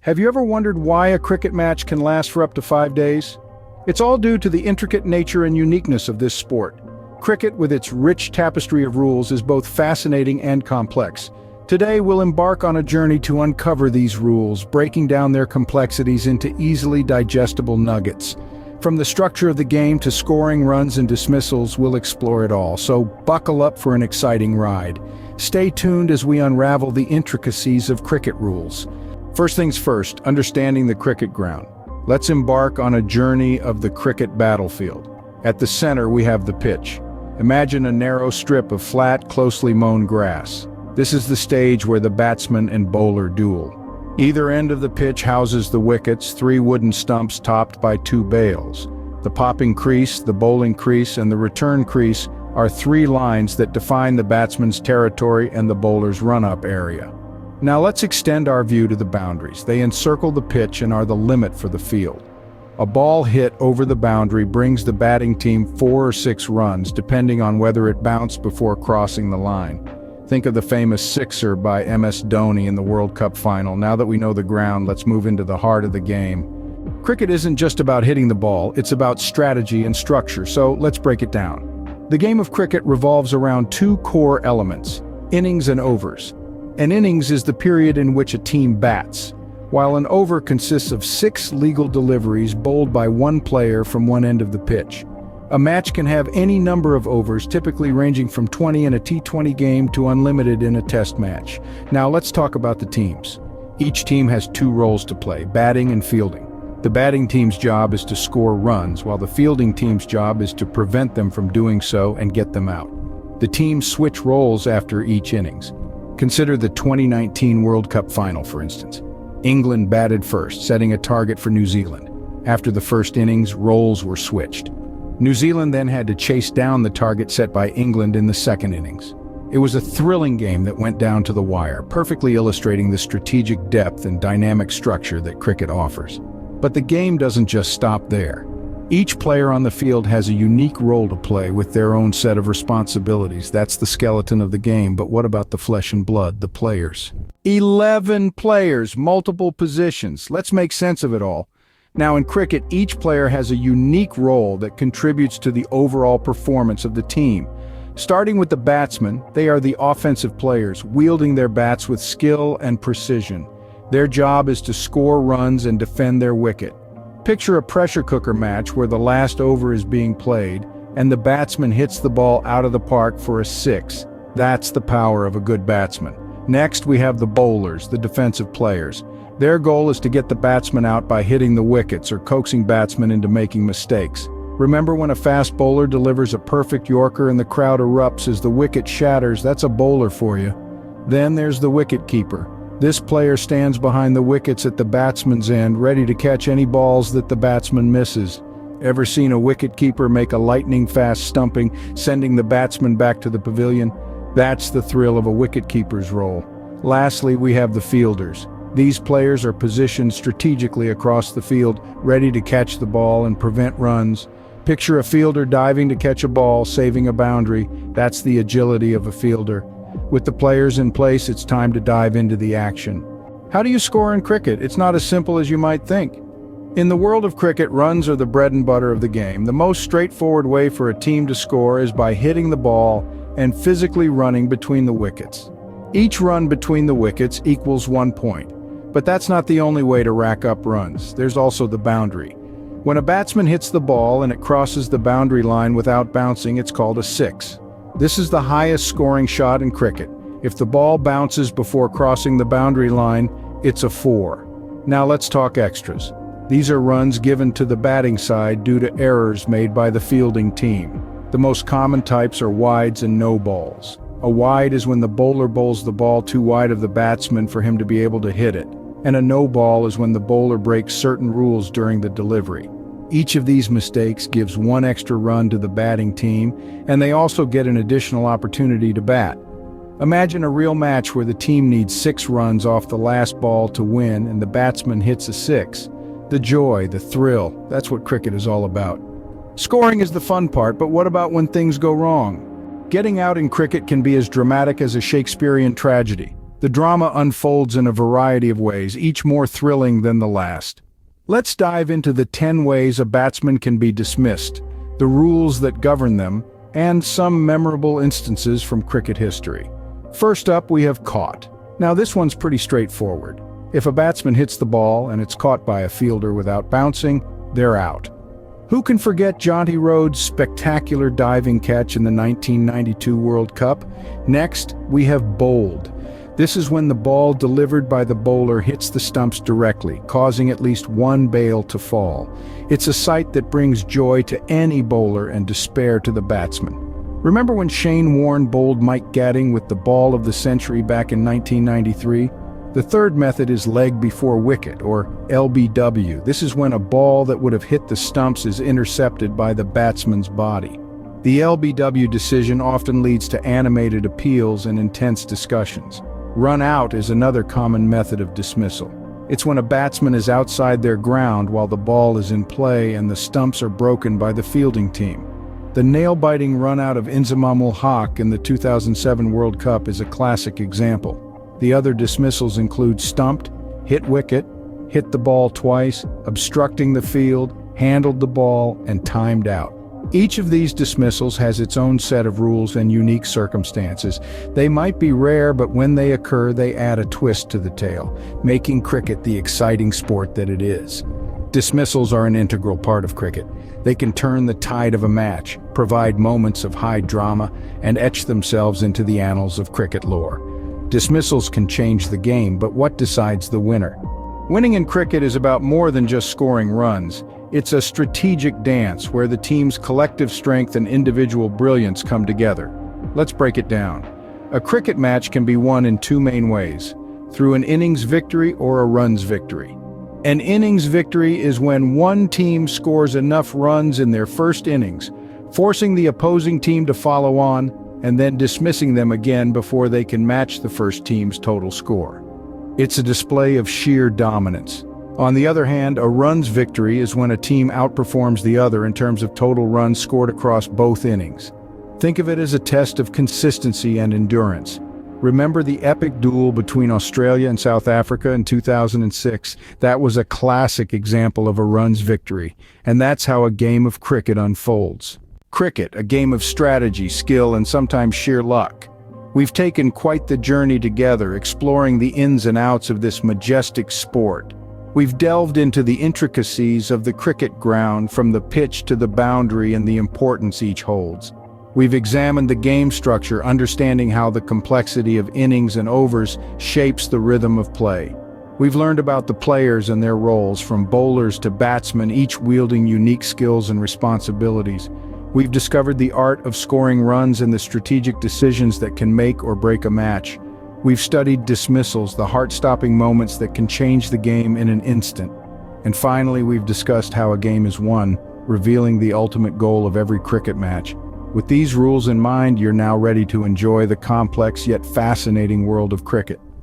Have you ever wondered why a cricket match can last for up to 5 days? It's all due to the intricate nature and uniqueness of this sport. Cricket, with its rich tapestry of rules, is both fascinating and complex. Today, we'll embark on a journey to uncover these rules, breaking down their complexities into easily digestible nuggets. From the structure of the game to scoring runs and dismissals, we'll explore it all, so buckle up for an exciting ride. Stay tuned as we unravel the intricacies of cricket rules. First things first, understanding the cricket ground. Let's embark on a journey of the cricket battlefield. At the center, we have the pitch. Imagine a narrow strip of flat, closely mown grass. This is the stage where the batsman and bowler duel. Either end of the pitch houses the wickets, 3 wooden stumps topped by 2 bails. The popping crease, the bowling crease, and the return crease are 3 lines that define the batsman's territory and the bowler's run-up area. Now let's extend our view to the boundaries. They encircle the pitch and are the limit for the field. A ball hit over the boundary brings the batting team 4 or 6 runs, depending on whether it bounced before crossing the line. Think of the famous sixer by MS Dhoni in the World Cup final. Now that we know the ground, let's move into the heart of the game. Cricket isn't just about hitting the ball, it's about strategy and structure, so let's break it down. The game of cricket revolves around 2 core elements: innings and overs. An innings is the period in which a team bats, while an over consists of 6 legal deliveries bowled by 1 player from one end of the pitch. A match can have any number of overs, typically ranging from 20 in a T20 game to unlimited in a test match. Now let's talk about the teams. Each team has 2 roles to play, batting and fielding. The batting team's job is to score runs, while the fielding team's job is to prevent them from doing so and get them out. The teams switch roles after each innings. Consider the 2019 World Cup final, for instance. England batted first, setting a target for New Zealand. After the first innings, roles were switched. New Zealand then had to chase down the target set by England in the second innings. It was a thrilling game that went down to the wire, perfectly illustrating the strategic depth and dynamic structure that cricket offers. But the game doesn't just stop there. Each player on the field has a unique role to play with their own set of responsibilities. That's the skeleton of the game, but what about the flesh and blood, the players? 11 players, multiple positions. Let's make sense of it all. Now in cricket, each player has a unique role that contributes to the overall performance of the team. Starting with the batsmen, they are the offensive players, wielding their bats with skill and precision. Their job is to score runs and defend their wicket. Picture a pressure cooker match where the last over is being played, and the batsman hits the ball out of the park for a 6. That's the power of a good batsman. Next, we have the bowlers, the defensive players. Their goal is to get the batsman out by hitting the wickets or coaxing batsmen into making mistakes. Remember when a fast bowler delivers a perfect yorker and the crowd erupts as the wicket shatters? That's a bowler for you. Then there's the wicket keeper. This player stands behind the wickets at the batsman's end, ready to catch any balls that the batsman misses. Ever seen a wicket keeper make a lightning-fast stumping, sending the batsman back to the pavilion? That's the thrill of a wicket keeper's role. Lastly, we have the fielders. These players are positioned strategically across the field, ready to catch the ball and prevent runs. Picture a fielder diving to catch a ball, saving a boundary. That's the agility of a fielder. With the players in place, it's time to dive into the action. How do you score in cricket? It's not as simple as you might think. In the world of cricket, runs are the bread and butter of the game. The most straightforward way for a team to score is by hitting the ball and physically running between the wickets. Each run between the wickets equals 1 point. But that's not the only way to rack up runs. There's also the boundary. When a batsman hits the ball and it crosses the boundary line without bouncing, it's called a 6. This is the highest scoring shot in cricket. If the ball bounces before crossing the boundary line, it's a 4. Now let's talk extras. These are runs given to the batting side due to errors made by the fielding team. The most common types are wides and no balls. A wide is when the bowler bowls the ball too wide of the batsman for him to be able to hit it. And a no ball is when the bowler breaks certain rules during the delivery. Each of these mistakes gives 1 extra run to the batting team, and they also get an additional opportunity to bat. Imagine a real match where the team needs 6 runs off the last ball to win and the batsman hits a 6. The joy, the thrill, that's what cricket is all about. Scoring is the fun part, but what about when things go wrong? Getting out in cricket can be as dramatic as a Shakespearean tragedy. The drama unfolds in a variety of ways, each more thrilling than the last. Let's dive into the 10 ways a batsman can be dismissed, the rules that govern them, and some memorable instances from cricket history. First up, we have caught. Now this one's pretty straightforward. If a batsman hits the ball and it's caught by a fielder without bouncing, they're out. Who can forget Jonty Rhodes' spectacular diving catch in the 1992 World Cup? Next, we have bowled. This is when the ball delivered by the bowler hits the stumps directly, causing at least one bail to fall. It's a sight that brings joy to any bowler and despair to the batsman. Remember when Shane Warne bowled Mike Gatting with the ball of the century back in 1993? The third method is leg before wicket, or LBW. This is when a ball that would have hit the stumps is intercepted by the batsman's body. The LBW decision often leads to animated appeals and intense discussions. Run out is another common method of dismissal. It's when a batsman is outside their ground while the ball is in play and the stumps are broken by the fielding team. The nail-biting run-out of Inzamam-ul Haq in the 2007 World Cup is a classic example. The other dismissals include stumped, hit wicket, hit the ball twice, obstructing the field, handled the ball, and timed out. Each of these dismissals has its own set of rules and unique circumstances. They might be rare, but when they occur, they add a twist to the tale, making cricket the exciting sport that it is. Dismissals are an integral part of cricket. They can turn the tide of a match, provide moments of high drama, and etch themselves into the annals of cricket lore. Dismissals can change the game, but what decides the winner? Winning in cricket is about more than just scoring runs. It's a strategic dance where the team's collective strength and individual brilliance come together. Let's break it down. A cricket match can be won in two main ways: through an innings victory or a runs victory. An innings victory is when one team scores enough runs in their first innings, forcing the opposing team to follow on, and then dismissing them again before they can match the first team's total score. It's a display of sheer dominance. On the other hand, a runs victory is when a team outperforms the other in terms of total runs scored across both innings. Think of it as a test of consistency and endurance. Remember the epic duel between Australia and South Africa in 2006? That was a classic example of a runs victory, and that's how a game of cricket unfolds. Cricket, a game of strategy, skill, and sometimes sheer luck. We've taken quite the journey together, exploring the ins and outs of this majestic sport. We've delved into the intricacies of the cricket ground, from the pitch to the boundary and the importance each holds. We've examined the game structure, understanding how the complexity of innings and overs shapes the rhythm of play. We've learned about the players and their roles, from bowlers to batsmen, each wielding unique skills and responsibilities. We've discovered the art of scoring runs and the strategic decisions that can make or break a match. We've studied dismissals, the heart-stopping moments that can change the game in an instant. And finally, we've discussed how a game is won, revealing the ultimate goal of every cricket match. With these rules in mind, you're now ready to enjoy the complex yet fascinating world of cricket.